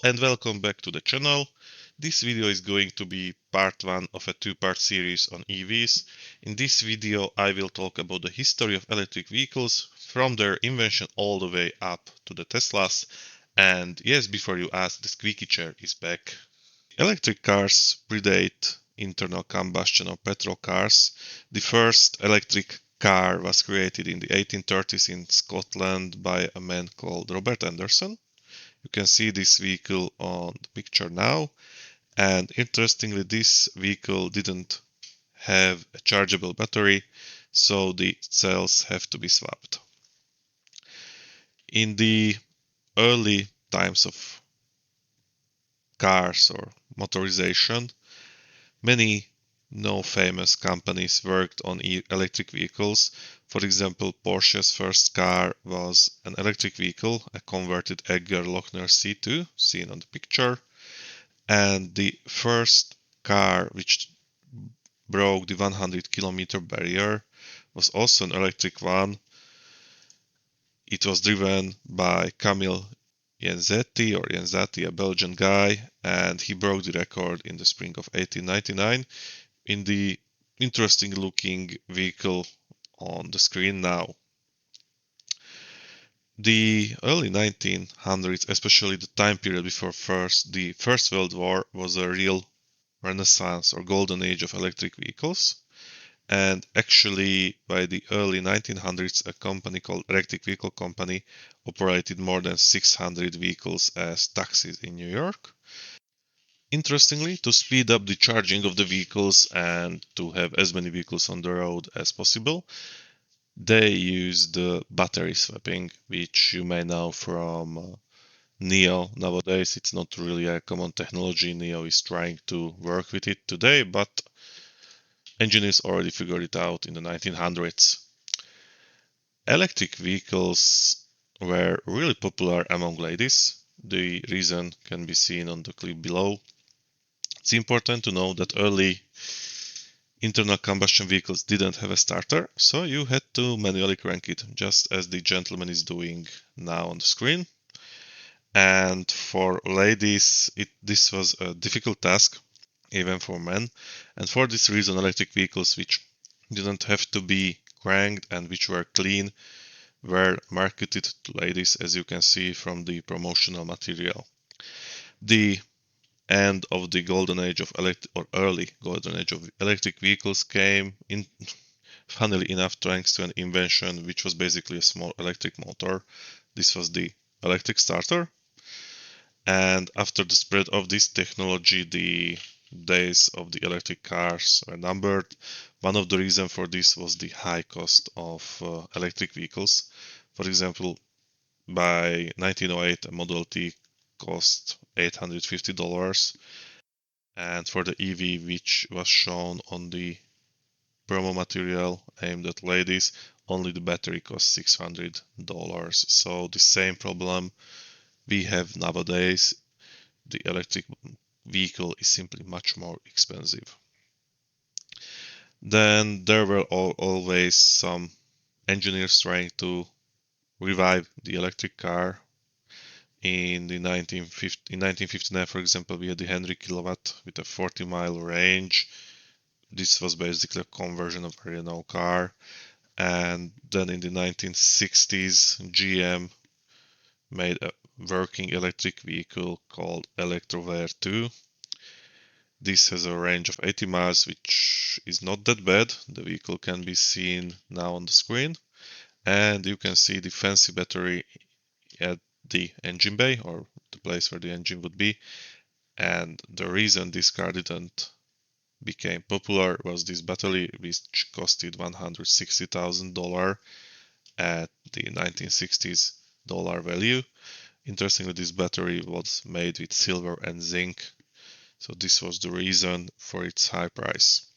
and welcome back to the channel. This video is going to be part 1 of a two-part series on EVs. In this video I will talk about the history of electric vehicles from their invention all the way up to the Teslas. And yes, before you ask, the squeaky chair is back. Electric cars predate internal combustion or petrol cars. The first electric car was created in the 1830s in Scotland by a man called Robert Anderson. You can see this vehicle on the picture now, and interestingly this vehicle didn't have a chargeable battery, so the cells have to be swapped. In the early times of cars or motorization, many famous companies worked on electric vehicles. For example, Porsche's first car was an electric vehicle, a converted Egger-Lochner C2, seen on the picture. And the first car which broke the 100-kilometer barrier was also an electric one. It was driven by Camille Jenzetti, a Belgian guy, and he broke the record in the spring of 1899 in the interesting looking vehicle on the screen now. The early 1900s, especially the time period before the First World War, was a real renaissance or golden age of electric vehicles. And actually, by the early 1900s, a company called Electric Vehicle Company operated more than 600 vehicles as taxis in New York. Interestingly, to speed up the charging of the vehicles and to have as many vehicles on the road as possible, they used battery swapping, which you may know from NIO. Nowadays, it's not really a common technology. NIO is trying to work with it today, but engineers already figured it out in the 1900s. Electric vehicles were really popular among ladies. The reason can be seen on the clip below. It's important to know that early internal combustion vehicles didn't have a starter, so you had to manually crank it, just as the gentleman is doing now on the screen. And for ladies, this was a difficult task, even for men. And for this reason, electric vehicles which didn't have to be cranked and which were clean were marketed to ladies, as you can see from the promotional material. The end of the golden age of early golden age of electric vehicles came in, funnily enough, thanks to an invention which was basically a small electric motor. This was the electric starter. And after the spread of this technology, the days of the electric cars are numbered. One of the reasons for this was the high cost of electric vehicles. For example, by 1908, a Model T cost $850, and for the EV, which was shown on the promo material aimed at ladies, only the battery cost $600. So the same problem we have nowadays. The electric vehicle is simply much more expensive. Then there were always some engineers trying to revive the electric car. In 1959, for example, we had the Henry Kilowatt with a 40-mile range. This was basically a conversion of a Renault car. And then in the 1960s, GM made a working electric vehicle called Electrovair 2. This has a range of 80 miles, which is not that bad. The vehicle can be seen now on the screen. And you can see the fancy battery at the engine bay, or the place where the engine would be. And the reason this car didn't became popular was this battery, which costed $160,000 at the 1960s dollar value. Interestingly, this battery was made with silver and zinc, so this was the reason for its high price.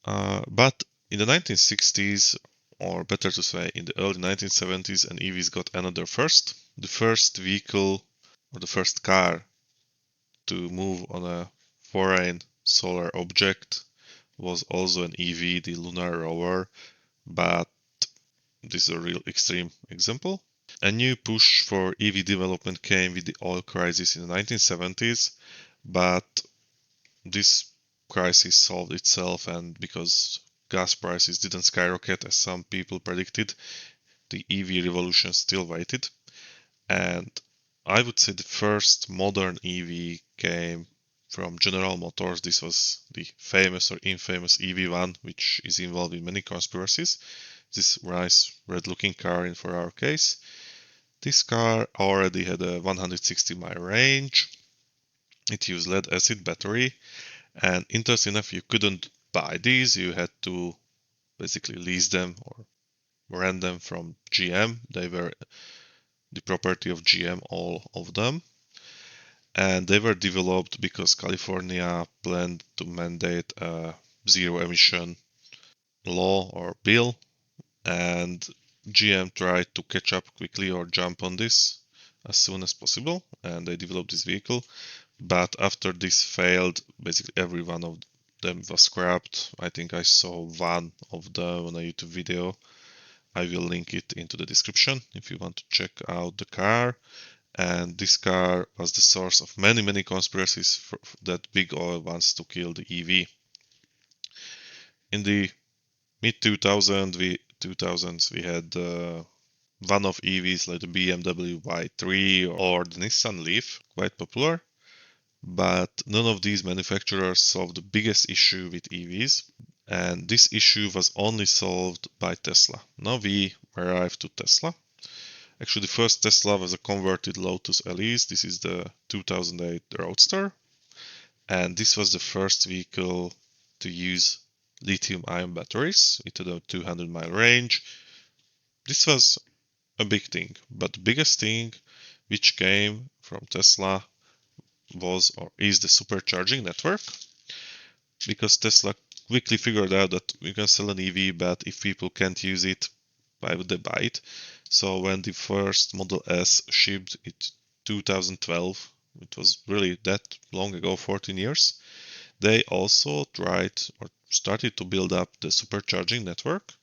But in the 1960s, or better to say in the early 1970s, an EVs got another first. The first vehicle, or the first car to move on a foreign solar object was also an EV, the Lunar Rover, but this is a real extreme example. A new push for EV development came with the oil crisis in the 1970s, but this crisis solved itself, and because gas prices didn't skyrocket as some people predicted, the EV revolution still waited. And I would say the first modern EV came from General Motors. This was the famous or infamous EV1, which is involved in many conspiracies. This nice red looking car in for our case. This car already had a 160-mile range. It used lead acid battery, and interesting enough, you couldn't buy these. You had to basically lease them or rent them from GM. They were the property of GM, all of them. And they were developed because California planned to mandate a zero emission law or bill, and GM tried to catch up quickly or jump on this as soon as possible, and they developed this vehicle. But after this failed, basically every one of them was scrapped. I think I saw one of them on a YouTube video. I will link it into the description if you want to check out the car. And this car was the source of many, many conspiracies that big oil wants to kill the EV. In the mid 2000s, we had one of EVs like the BMW Y3 or the Nissan Leaf, quite popular. But none of these manufacturers solved the biggest issue with EVs, and this issue was only solved by Tesla. Now we arrived to Tesla. Actually, the first Tesla was a converted Lotus Elise. This is the 2008 Roadster, and this was the first vehicle to use lithium-ion batteries. It had a 200-mile range. This was a big thing, but the biggest thing which came from Tesla was or is the supercharging network, because Tesla quickly figured out that we can sell an EV, but if people can't use it, why would they buy it? So when the first Model S shipped in 2012, it was really that long ago, 14 years, they also tried or started to build up the supercharging network.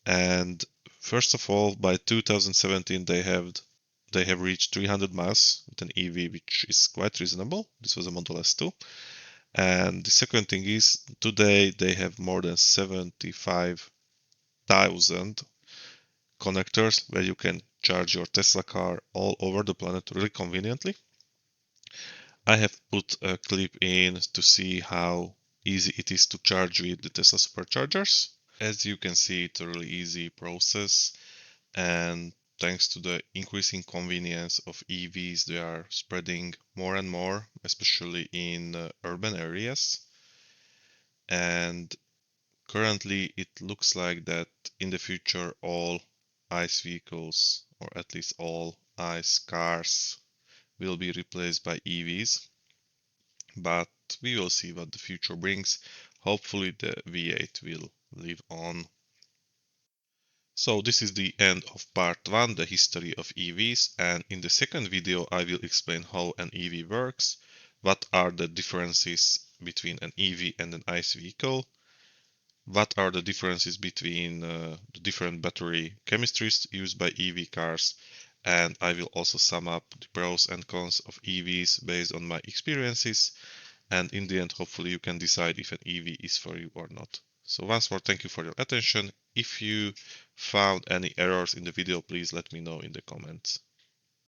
And first of all, by 2017, they have reached 300 miles with an EV, which is quite reasonable. This was a Model S2. And the second thing is today they have more than 75,000 connectors where you can charge your Tesla car all over the planet really conveniently. I have put a clip in to see how easy it is to charge with the Tesla superchargers. As you can see, it's a really easy process, and thanks to the increasing convenience of EVs, they are spreading more and more, especially in urban areas. And currently, it looks like that in the future, all ICE vehicles, or at least all ICE cars, will be replaced by EVs. But we will see what the future brings. Hopefully, the V8 will live on. So this is the end of part 1, the history of EVs, and in the second video I will explain how an EV works, what are the differences between an EV and an ICE vehicle, what are the differences between the different battery chemistries used by EV cars, and I will also sum up the pros and cons of EVs based on my experiences, and in the end hopefully you can decide if an EV is for you or not. So once more, thank you for your attention. If you found any errors in the video, please let me know in the comments.